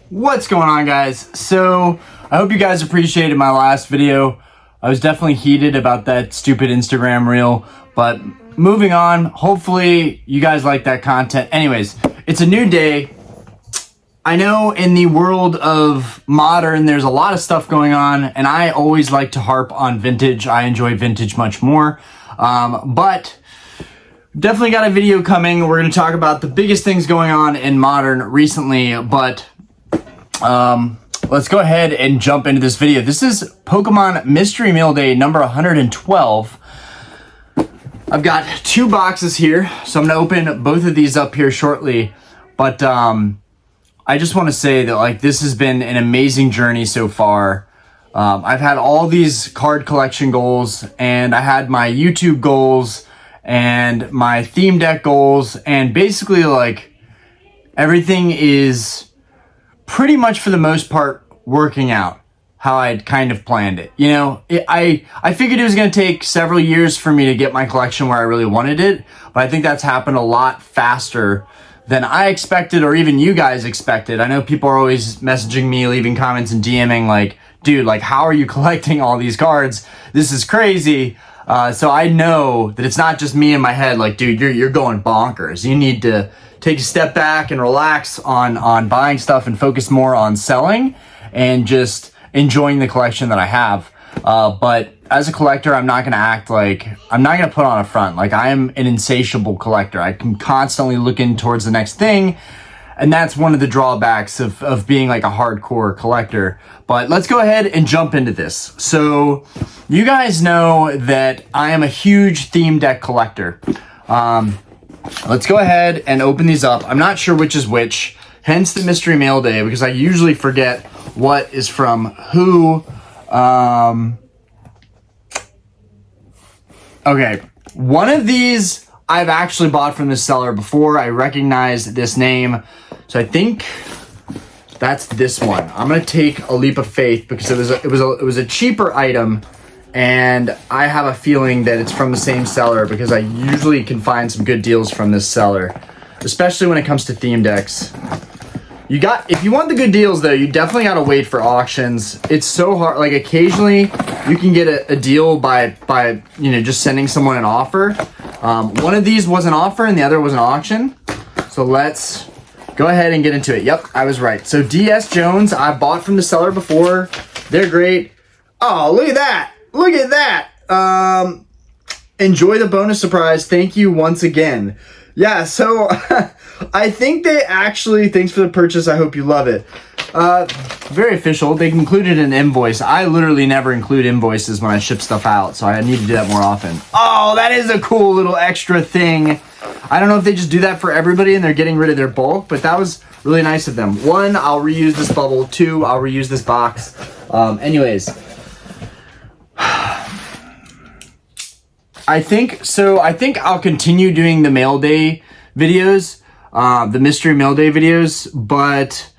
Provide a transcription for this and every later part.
What's going on, guys? So I hope you guys appreciated my last video. I was definitely heated about that stupid Instagram reel, but moving on, hopefully you guys like that content. Anyways, it's a new day. I know in the world of modern, there's a lot of stuff going on, and I always like to harp on vintage. I enjoy vintage much more, but definitely got a video coming. We're going to talk about the biggest things going on in modern recently, but let's go ahead and jump into this video. This is Pokemon Mystery Mail Day number 112. I've got two boxes here, so I'm going to open both of these up here shortly, but I just want to say that like this has been an amazing journey so far. I've had all these card collection goals, and I had my YouTube goals and my theme deck goals, and basically like everything is pretty much for the most part working out how I'd kind of planned it. You know, I figured it was going to take several years for me to get my collection where I really wanted it, but I think that's happened a lot faster than I expected, or even you guys expected. I know people are always messaging me, leaving comments and DMing like, dude, like, how are you collecting all these cards? This is crazy. So I know that it's not just me in my head, like, dude, you're going bonkers. You need to take a step back and relax on buying stuff and focus more on selling and just enjoying the collection that I have. But as a collector, I'm not going to act like, I'm not going to put on a front. Like, I am an insatiable collector. I can constantly look in towards the next thing. And that's one of the drawbacks of being like a hardcore collector. But let's go ahead and jump into this. So you guys know that I am a huge theme deck collector. Let's go ahead and open these up. I'm not sure which is which, hence the Mystery Mail Day, because I usually forget what is from who. Okay, one of these I've actually bought from this seller before. I recognize this name, so I think that's this one. I'm gonna take a leap of faith because it was a cheaper item, and I have a feeling that it's from the same seller because I usually can find some good deals from this seller, especially when it comes to theme decks. If you want the good deals though, you definitely gotta wait for auctions. It's so hard. Like, occasionally you can get a deal by you know, just sending someone an offer. One of these was an offer and the other was an auction. So let's go ahead and get into it. Yep, I was right. So DS Jones, I bought from the seller before. They're great. Oh, look at that. Look at that. Enjoy the bonus surprise. Thank you once again. Yeah, so I think they actually, thanks for the purchase. I hope you love it. Very official. They included an invoice. I literally never include invoices when I ship stuff out, so I need to do that more often. Oh, that is a cool little extra thing. I don't know if they just do that for everybody and they're getting rid of their bulk, but that was really nice of them. One, I'll reuse this bubble. Two, I'll reuse this box. Anyways. I think I'll continue doing the mail day videos, the mystery mail day videos, but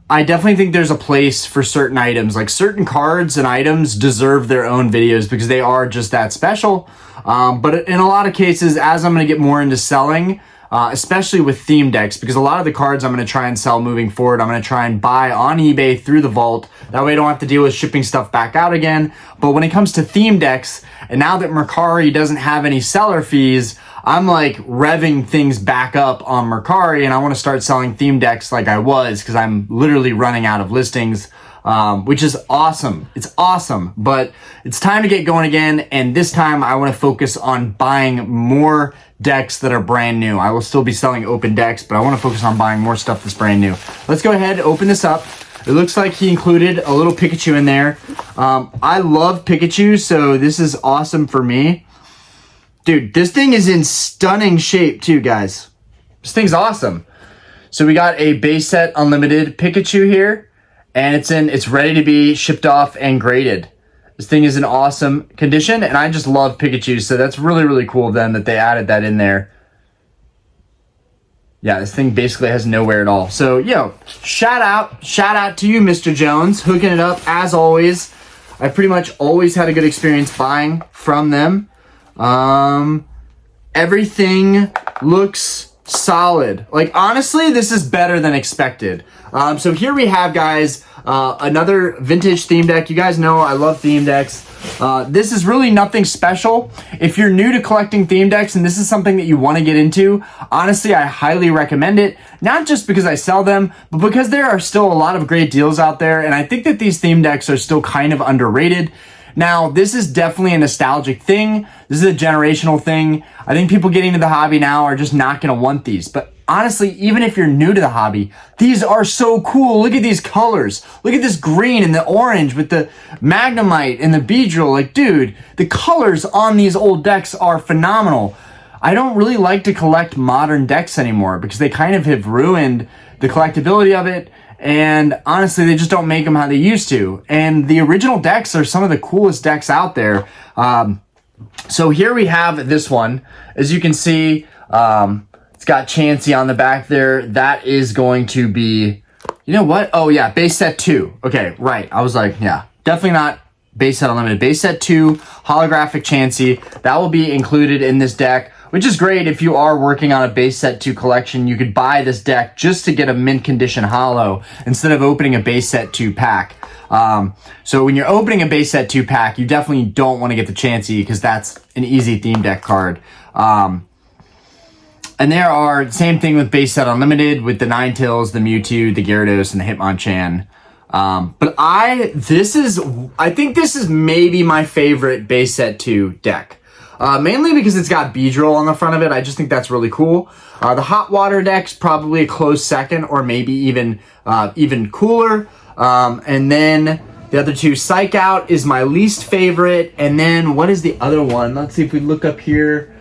I definitely think there's a place for certain items. Like, certain cards and items deserve their own videos because they are just that special. But in a lot of cases, as I'm going to get more into selling, especially with theme decks, because a lot of the cards I'm going to try and sell moving forward, I'm going to try and buy on eBay through the vault. That way I don't have to deal with shipping stuff back out again. But when it comes to theme decks, and now that Mercari doesn't have any seller fees, I'm like revving things back up on Mercari, and I want to start selling theme decks like I was, because I'm literally running out of listings, which is awesome. It's awesome, but it's time to get going again, and this time I want to focus on buying more decks that are brand new. I will still be selling open decks, but I want to focus on buying more stuff that's brand new. Let's go ahead and open this up. It looks like he included a little Pikachu in there. I love Pikachu, so this is awesome for me. Dude, this thing is in stunning shape too, guys. This thing's awesome. So we got a base set unlimited Pikachu here, and it's ready to be shipped off and graded. This thing is in awesome condition, and I just love Pikachu, so that's really, really cool of them that they added that in there. Yeah, this thing basically has no wear at all. So, yo, shout out to you, Mr. Jones, hooking it up as always. I pretty much always had a good experience buying from them. Everything looks solid. Like, honestly, this is better than expected. So here we have, guys, another vintage theme deck. You guys know I love theme decks. This is really nothing special. If you're new to collecting theme decks and this is something that you want to get into, honestly, I highly recommend it. Not just because I sell them, but because there are still a lot of great deals out there, and I think that these theme decks are still kind of underrated. Now, this is definitely a nostalgic thing. This is a generational thing. I think people getting into the hobby now are just not going to want these. But honestly, even if you're new to the hobby, these are so cool. Look at these colors. Look at this green and the orange with the Magnemite and the Beedrill. Like, dude, the colors on these old decks are phenomenal. I don't really like to collect modern decks anymore because they kind of have ruined the collectability of it. And honestly, they just don't make them how they used to. And the original decks are some of the coolest decks out there. So here we have this one. As you can see, it's got Chansey on the back there. That is going to be, you know what? Oh yeah, base set 2. Okay, right. I was like, yeah, definitely not base set unlimited. Base set 2, holographic Chansey. That will be included in this deck, which is great if you are working on a base set 2 collection. You could buy this deck just to get a mint condition holo instead of opening a base set 2 pack. So when you're opening a base set 2 pack, you definitely don't want to get the Chansey because that's an easy theme deck card. And there are, same thing with base set unlimited with the Ninetales, the Mewtwo, the Gyarados, and the Hitmonchan. But I think this is maybe my favorite base set 2 deck. Mainly because it's got Beedrill on the front of it. I just think that's really cool. The Hot Water deck's probably a close second, or maybe even cooler. And then the other two, Psych Out is my least favorite. And then what is the other one? Let's see if we look up here.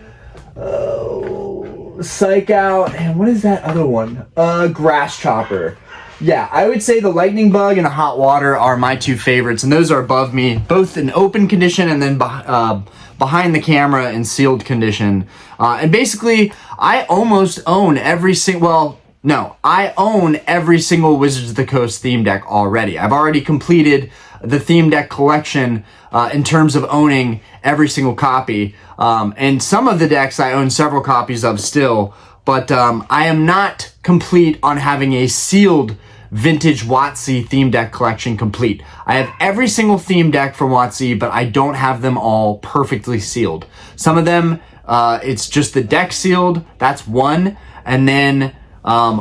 Psych Out, and what is that other one? Grass Chopper. Yeah, I would say the Lightning Bug and the Hot Water are my two favorites, and those are above me, both in open condition and then behind the camera in sealed condition. And basically, I almost own every single, I own every single Wizards of the Coast theme deck already. I've already completed the theme deck collection in terms of owning every single copy. And some of the decks I own several copies of still, but I am not complete on having a sealed vintage WotC theme deck collection complete. I have every single theme deck from WotC, but I don't have them all perfectly sealed. Some of them, it's just the deck sealed, that's one, and then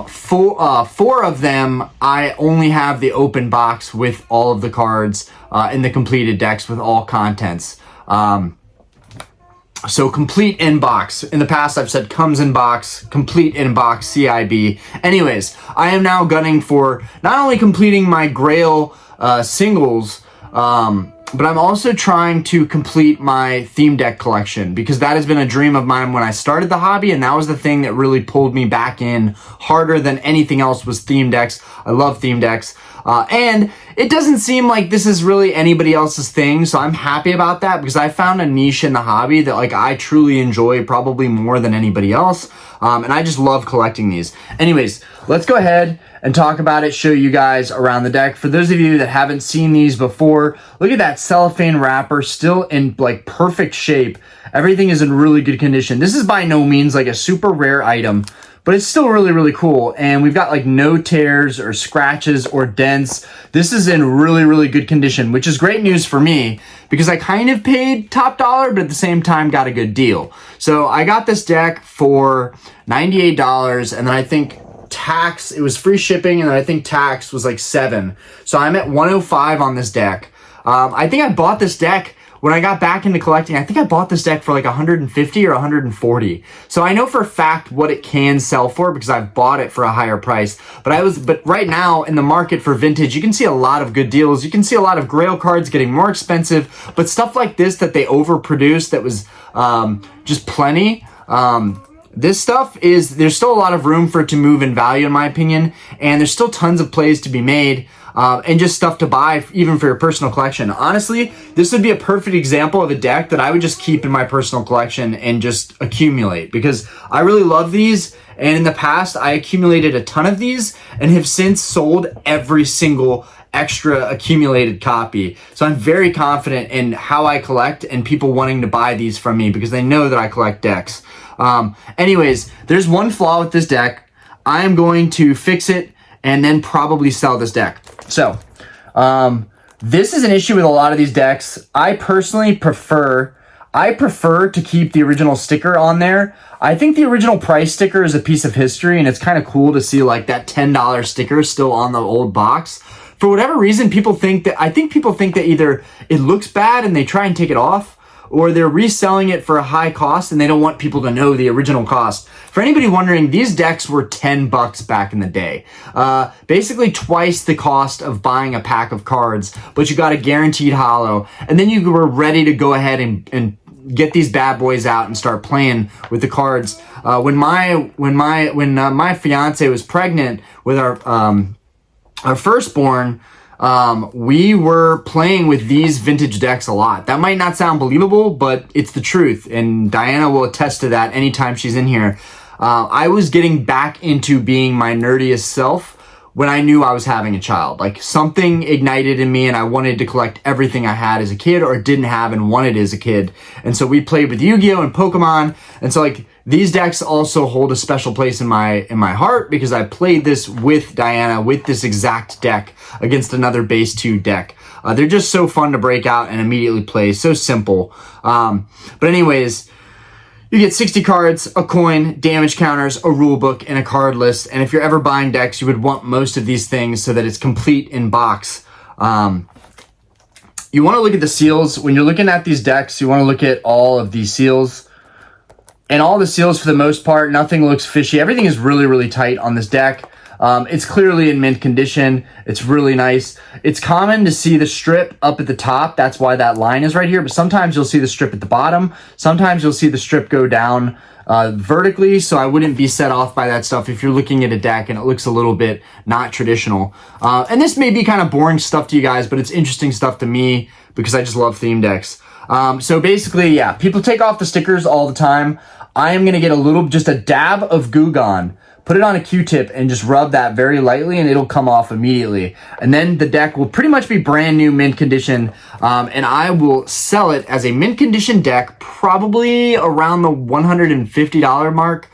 four of them, I only have the open box with all of the cards in the completed decks with all contents. So complete in box. In the past, I've said comes in box, complete in box, CIB. Anyways, I am now gunning for not only completing my Grail singles, but I'm also trying to complete my theme deck collection because that has been a dream of mine when I started the hobby, and that was the thing that really pulled me back in harder than anything else was theme decks. I love theme decks. And it doesn't seem like this is really anybody else's thing, so I'm happy about that because I found a niche in the hobby that like I truly enjoy probably more than anybody else, and I just love collecting these. Anyways, let's go ahead and talk about it, show you guys around the deck. For those of you that haven't seen these before, look at that cellophane wrapper, still in like perfect shape. Everything is in really good condition. This is by no means like a super rare item, but it's still really, really cool. And we've got like no tears or scratches or dents. This is in really, really good condition, which is great news for me because I kind of paid top dollar, but at the same time got a good deal. So I got this deck for $98, and then I think tax, it was free shipping, and then I think tax was like $7. So I'm at $105 on this deck. I think I bought this deck when I got back into collecting. I think I bought this deck for like $150 or $140. So I know for a fact what it can sell for because I've bought it for a higher price. But right now in the market for vintage, you can see a lot of good deals. You can see a lot of Grail cards getting more expensive, but stuff like this that they overproduced that was just plenty. This stuff there's still a lot of room for it to move in value in my opinion, and there's still tons of plays to be made. and just stuff to buy even for your personal collection. Honestly, this would be a perfect example of a deck that I would just keep in my personal collection and just accumulate, because I really love these. And in the past, I accumulated a ton of these and have since sold every single extra accumulated copy. So I'm very confident in how I collect and people wanting to buy these from me because they know that I collect decks. Anyways, there's one flaw with this deck. I am going to fix it and then probably sell this deck. So, this is an issue with a lot of these decks. I personally prefer to keep the original sticker on there. I think the original price sticker is a piece of history, and it's kind of cool to see like that $10 sticker still on the old box. For whatever reason, I think people think that either it looks bad and they try and take it off, or they're reselling it for a high cost and they don't want people to know the original cost. For anybody wondering, these decks were $10 back in the day. Basically twice the cost of buying a pack of cards, but you got a guaranteed holo, and then you were ready to go ahead and get these bad boys out and start playing with the cards. When my fiance was pregnant with our firstborn, we were playing with these vintage decks a lot. That might not sound believable, but it's the truth. And Diana will attest to that anytime she's in here. I was getting back into being my nerdiest self when I knew I was having a child. Like, something ignited in me and I wanted to collect everything I had as a kid or didn't have and wanted as a kid. And so we played with Yu-Gi-Oh! And Pokemon. And so like, these decks also hold a special place in my heart because I played this with Diana with this exact deck against another base 2 deck. They're just so fun to break out and immediately play. So simple. But anyways, you get 60 cards, a coin, damage counters, a rule book, and a card list. And if you're ever buying decks, you would want most of these things so that it's complete in box. You want to look at the seals. When you're looking at these decks, you want to look at all of these seals. And all the seals, for the most part, nothing looks fishy. Everything is really, really tight on this deck. It's clearly in mint condition. It's really nice. It's common to see the strip up at the top. That's why that line is right here. But sometimes you'll see the strip at the bottom. Sometimes you'll see the strip go down vertically. So I wouldn't be set off by that stuff if you're looking at a deck and it looks a little bit not traditional. And this may be kind of boring stuff to you guys, but it's interesting stuff to me because I just love theme decks. So basically, yeah, people take off the stickers all the time. I am going to get just a dab of Goo Gone, put it on a Q-tip and just rub that very lightly and it'll come off immediately. And then the deck will pretty much be brand new mint condition. And I will sell it as a mint condition deck, probably around the $150 mark.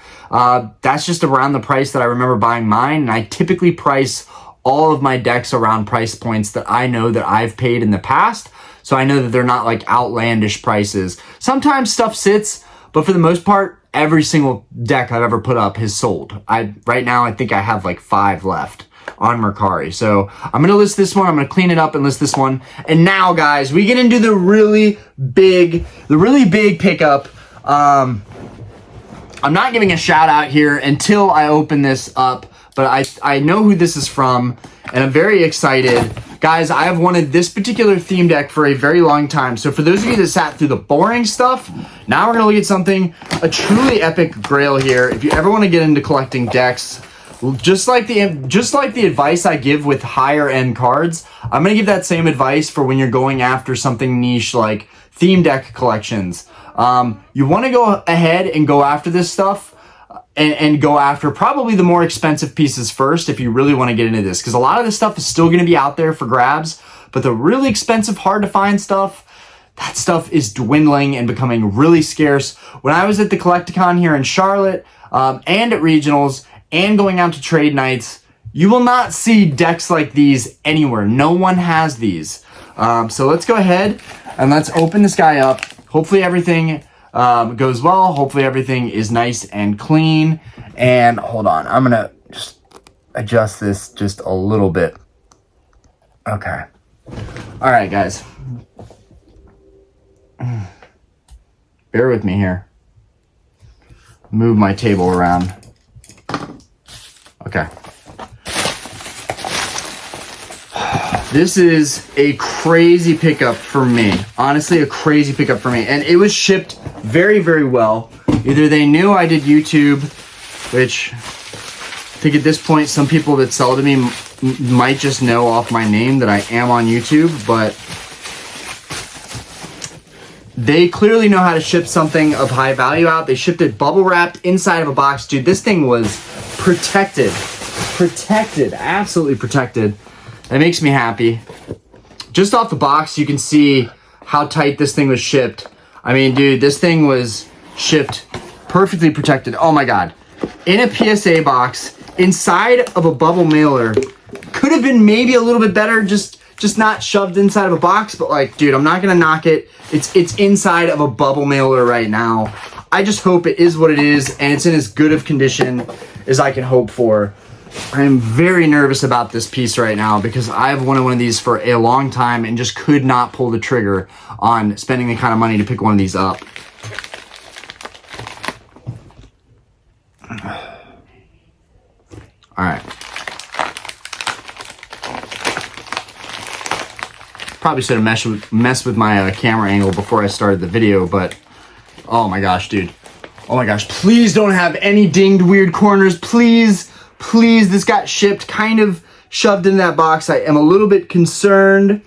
That's just around the price that I remember buying mine. And I typically price all of my decks around price points that I know that I've paid in the past. So I know that they're not like outlandish prices. Sometimes stuff sits, but for the most part, every single deck I've ever put up has sold. Right now, I think I have like 5 left on Mercari. So I'm going to list this one. I'm going to clean it up and list this one. And now, guys, we get into the really big pickup. I'm not giving a shout out here until I open this up, but I know who this is from, and I'm very excited. Guys, I have wanted this particular theme deck for a very long time. So for those of you that sat through the boring stuff, now we're going to look at something, a truly epic grail here. If you ever want to get into collecting decks, just like the advice I give with higher end cards, I'm going to give that same advice for when you're going after something niche like theme deck collections. You want to go ahead and go after this stuff. And go after probably the more expensive pieces first if you really want to get into this. Because a lot of this stuff is still going to be out there for grabs. But the really expensive, hard to find stuff, that stuff is dwindling and becoming really scarce. When I was at the Collecticon here in Charlotte and at regionals and going out to trade nights, you will not see decks like these anywhere. No one has these. So let's go ahead and let's open this guy up. Hopefully everything goes well. Hopefully everything is nice and clean. And hold on, I'm gonna just adjust this just a little bit. Okay. All right, guys. Bear with me here. Move my table around. Okay. This is a crazy pickup for me. Honestly, a crazy pickup for me. And it was shipped very, very well. Either they knew I did YouTube, which I think at this point, some people that sell to me might just know off my name that I am on YouTube, but they clearly know how to ship something of high value out. They shipped it bubble wrapped inside of a box. Dude, this thing was protected. Protected, absolutely protected. That makes me happy. Just off the box, you can see how tight this thing was shipped. I mean, dude, this thing was shipped perfectly protected. Oh my God. In a PSA box, inside of a bubble mailer. Could have been maybe a little bit better, just not shoved inside of a box, but like, dude, I'm not gonna knock it. It's inside of a bubble mailer right now. I just hope it is what it is, and it's in as good of condition as I can hope for. I am very nervous about this piece right now because I've wanted one of these for a long time and just could not pull the trigger on spending the kind of money to pick one of these up. All right. Probably should have messed with my camera angle before I started the video, but oh my gosh, dude. Oh my gosh, please don't have any dinged weird corners, please. Please, this got shipped kind of shoved in that box. I am a little bit concerned.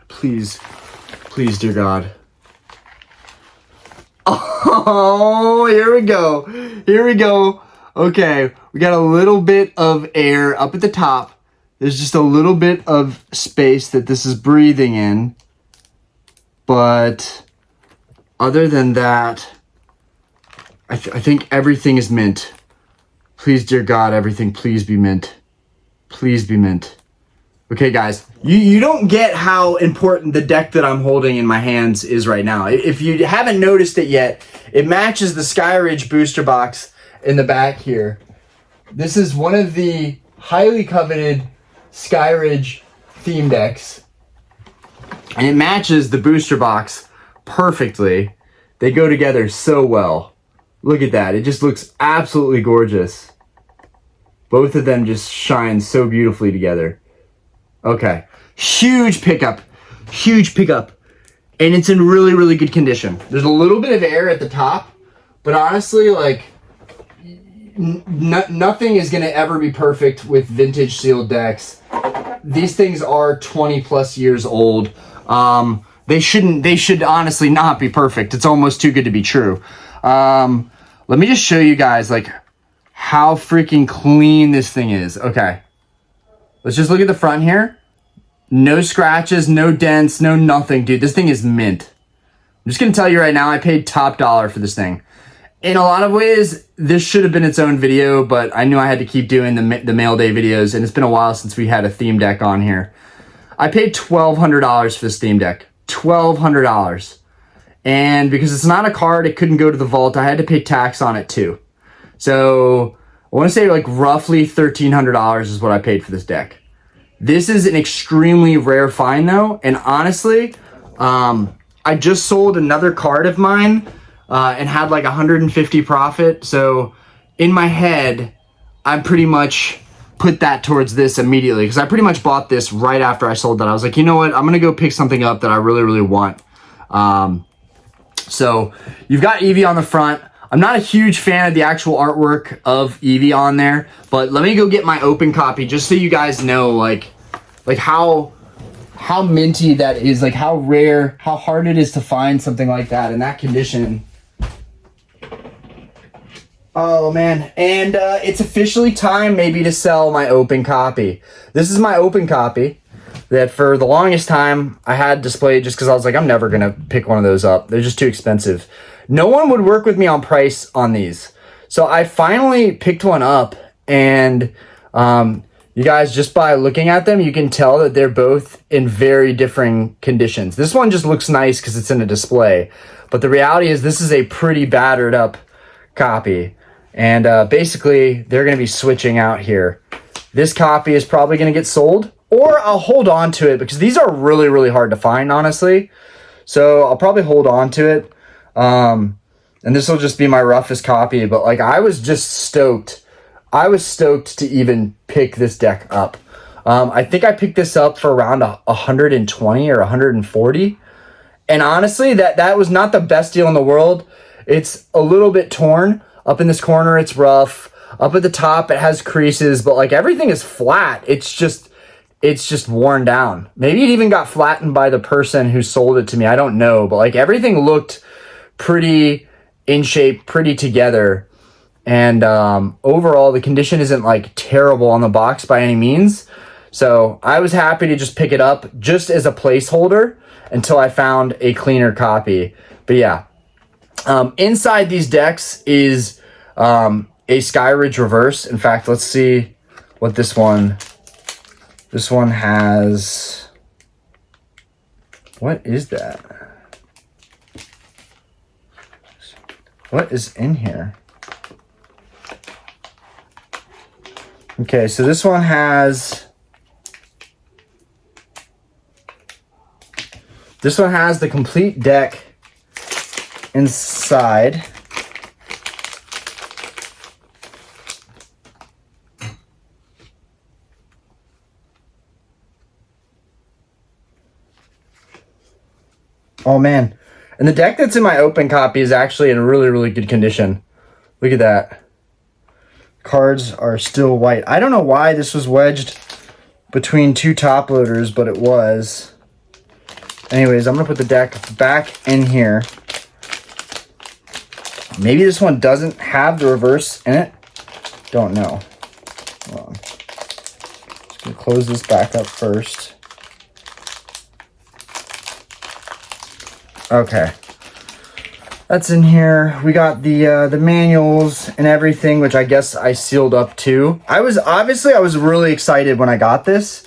Please, please, dear God. Oh, here we go. Here we go. Okay, we got a little bit of air up at the top. There's just a little bit of space that this is breathing in. But other than that, I think everything is mint. Please, dear God, everything, please be mint. Please be mint. Okay, guys, you don't get how important the deck that I'm holding in my hands is right now. If you haven't noticed it yet, it matches the Skyridge booster box in the back here. This is one of the highly coveted Skyridge theme decks, and it matches the booster box perfectly. They go together so well. Look at that. It just looks absolutely gorgeous. Both of them just shine so beautifully together. Okay. Huge pickup. Huge pickup. And it's in really, really good condition. There's a little bit of air at the top, but honestly, like, nothing is going to ever be perfect with vintage sealed decks. These things are 20 plus years old. They should honestly not be perfect. It's almost too good to be true. Let me just show you guys like how freaking clean this thing is. Okay. Let's just look at the front here. No scratches, no dents, no nothing. Dude, this thing is mint. I'm just going to tell you right now, I paid top dollar for this thing. In a lot of ways, this should have been its own video, but I knew I had to keep doing the mail day videos, and it's been a while since we had a theme deck on here. I paid $1,200 for this theme deck. $1,200. And because it's not a card, it couldn't go to the vault. I had to pay tax on it too. So I want to say like roughly $1,300 is what I paid for this deck. This is an extremely rare find though. And honestly, I just sold another card of mine and had like 150 profit. So in my head, I pretty much put that towards this immediately because I pretty much bought this right after I sold that. I was like, you know what? I'm going to go pick something up that I really, really want. So you've got Eevee on the front. I'm not a huge fan of the actual artwork of Eevee on there, but let me go get my open copy just so you guys know like how minty that is, like how rare, how hard it is to find something like that in that condition. Oh man, and it's officially time maybe to sell my open copy. This is my open copy that for the longest time I had displayed just because I was like, I'm never gonna pick one of those up. They're just too expensive. No one would work with me on price on these. So I finally picked one up, and you guys, just by looking at them, you can tell that they're both in very different conditions. This one just looks nice because it's in a display, but the reality is this is a pretty battered up copy. And basically, they're going to be switching out here. This copy is probably going to get sold, or I'll hold on to it because these are really, really hard to find, honestly. So I'll probably hold on to it. And this will just be my roughest copy. But like, I was just stoked. I was stoked to even pick this deck up. I think I picked this up for around 120 or 140. And honestly, that was not the best deal in the world. It's a little bit torn. Up in this corner, it's rough. Up at the top, it has creases, but like everything is flat. It's just worn down. Maybe it even got flattened by the person who sold it to me. I don't know, but like everything looked pretty in shape, pretty together. And overall, the condition isn't like terrible on the box by any means. So I was happy to just pick it up just as a placeholder until I found a cleaner copy. But yeah, inside these decks is a Skyridge reverse. In fact, let's see what this one has. What is that? What is in here? Okay, so this one has the complete deck inside. Oh man. And the deck that's in my open copy is actually in really, really good condition. Look at that. Cards are still white. I don't know why this was wedged between two top loaders, but it was. Anyways, I'm going to put the deck back in here. Maybe this one doesn't have the reverse in it. Don't know. Hold on. Just going to close this back up first. Okay. That's in here. We got the manuals and everything, which I guess I sealed up too. I was really excited when I got this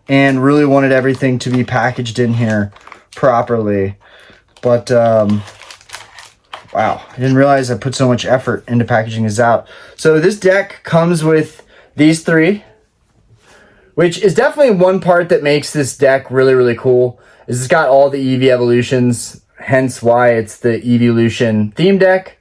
and really wanted everything to be packaged in here properly. But wow, I didn't realize I put so much effort into packaging this out. So this deck comes with these three, which is definitely one part that makes this deck really, really cool. Is it's got all the EV evolutions, hence why it's the Evolution theme deck.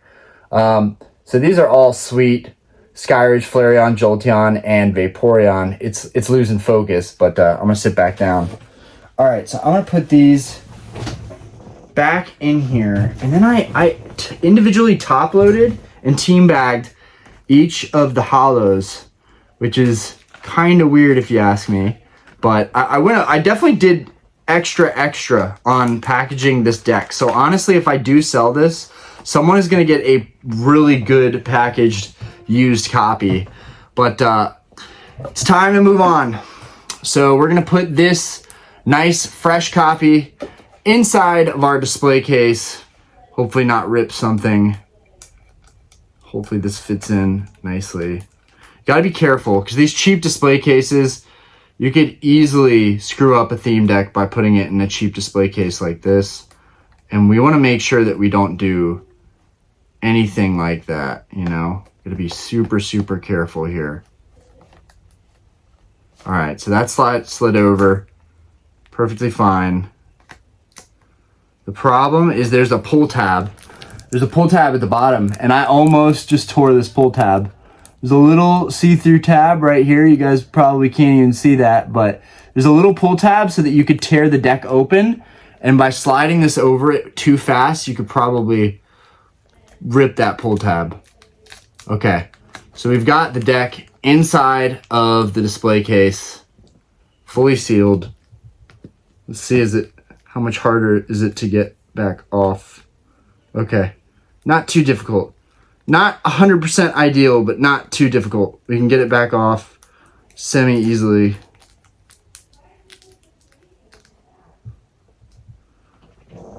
So these are all sweet. Skyridge, Flareon, Jolteon, and Vaporeon. It's losing focus, but I'm going to sit back down. All right, so I'm going to put these back in here. And then I individually top-loaded and team-bagged each of the hollows, which is kind of weird if you ask me. But I definitely did extra on packaging this deck. So honestly, if I do sell this, someone is going to get a really good packaged used copy. But it's time to move on. So we're going to put this nice fresh copy inside of our display case. Hopefully not rip something. Hopefully this fits in nicely. Got to be careful because these cheap display cases, you could easily screw up a theme deck by putting it in a cheap display case like this. And we want to make sure that we don't do anything like that, you know. Got to be super, super careful here. All right, so that slid over perfectly fine. The problem is there's a pull tab. There's a pull tab at the bottom, and I almost just tore this pull tab. There's a little see-through tab right here. You guys probably can't even see that, but there's a little pull tab so that you could tear the deck open, and by sliding this over it too fast, you could probably rip that pull tab. Okay, so we've got the deck inside of the display case, fully sealed. Let's see, how much harder is it to get back off? Okay, not too difficult. Not 100% ideal, but not too difficult. We can get it back off semi-easily.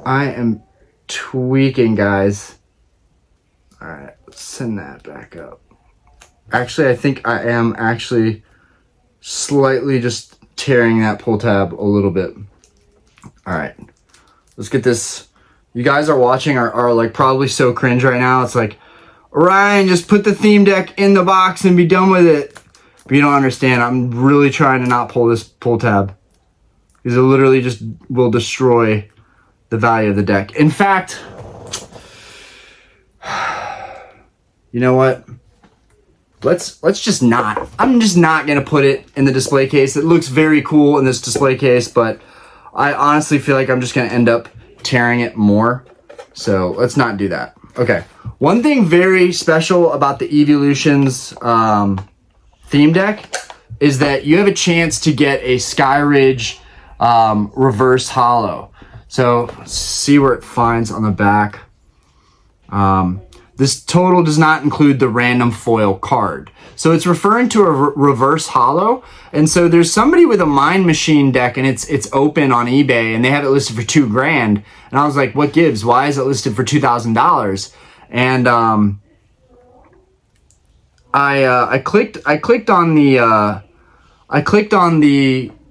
I am tweaking, guys. All right, let's send that back up. Actually, I think I am actually slightly just tearing that pull tab a little bit. All right, let's get this. You guys are watching are like probably so cringe right now. It's like, Ryan, just put the theme deck in the box and be done with it. But you don't understand. I'm really trying to not pull this pull tab, because it literally just will destroy the value of the deck. In fact, you know what? Let's just not. I'm just not going to put it in the display case. It looks very cool in this display case, but I honestly feel like I'm just going to end up tearing it more. So let's not do that. Okay. One thing very special about the Evolutions theme deck is that you have a chance to get a Skyridge reverse holo. So see where it finds on the back. This total does not include the random foil card. So it's referring to a reverse holo. And so there's somebody with a Mind Machine deck and it's open on eBay and they have it listed for $2,000. And I was like, what gives? Why is it listed for $2,000? And I clicked on the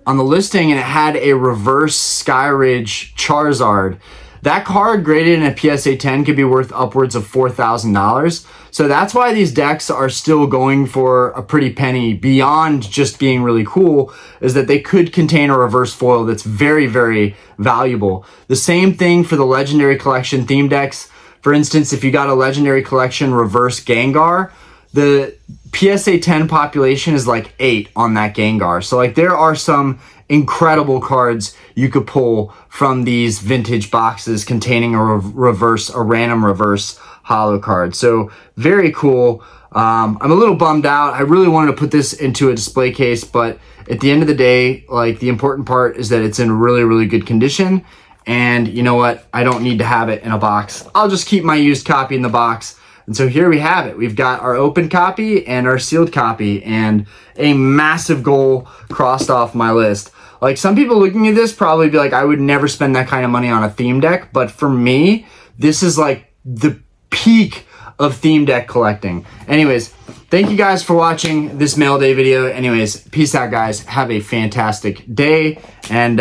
listing and it had a reverse Skyridge Charizard. That card graded in a PSA 10 could be worth upwards of $4,000. So that's why these decks are still going for a pretty penny beyond just being really cool, is that they could contain a reverse foil that's very, very valuable. The same thing for the Legendary Collection theme decks. For instance, if you got a Legendary Collection reverse Gengar, the PSA 10 population is like 8 on that Gengar. So like there are some incredible cards you could pull from these vintage boxes containing a random reverse holo card. So very cool. I'm a little bummed out. I really wanted to put this into a display case, but at the end of the day, like the important part is that it's in really, really good condition. And you know what? I don't need to have it in a box. I'll just keep my used copy in the box. And so here we have it. We've got our open copy and our sealed copy and a massive goal crossed off my list. Like some people looking at this probably be like, I would never spend that kind of money on a theme deck. But for me, this is like the peak of theme deck collecting. Anyways, thank you guys for watching this mail day video. Anyways, peace out guys. Have a fantastic day. And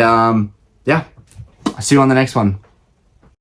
yeah, I'll see you on the next one.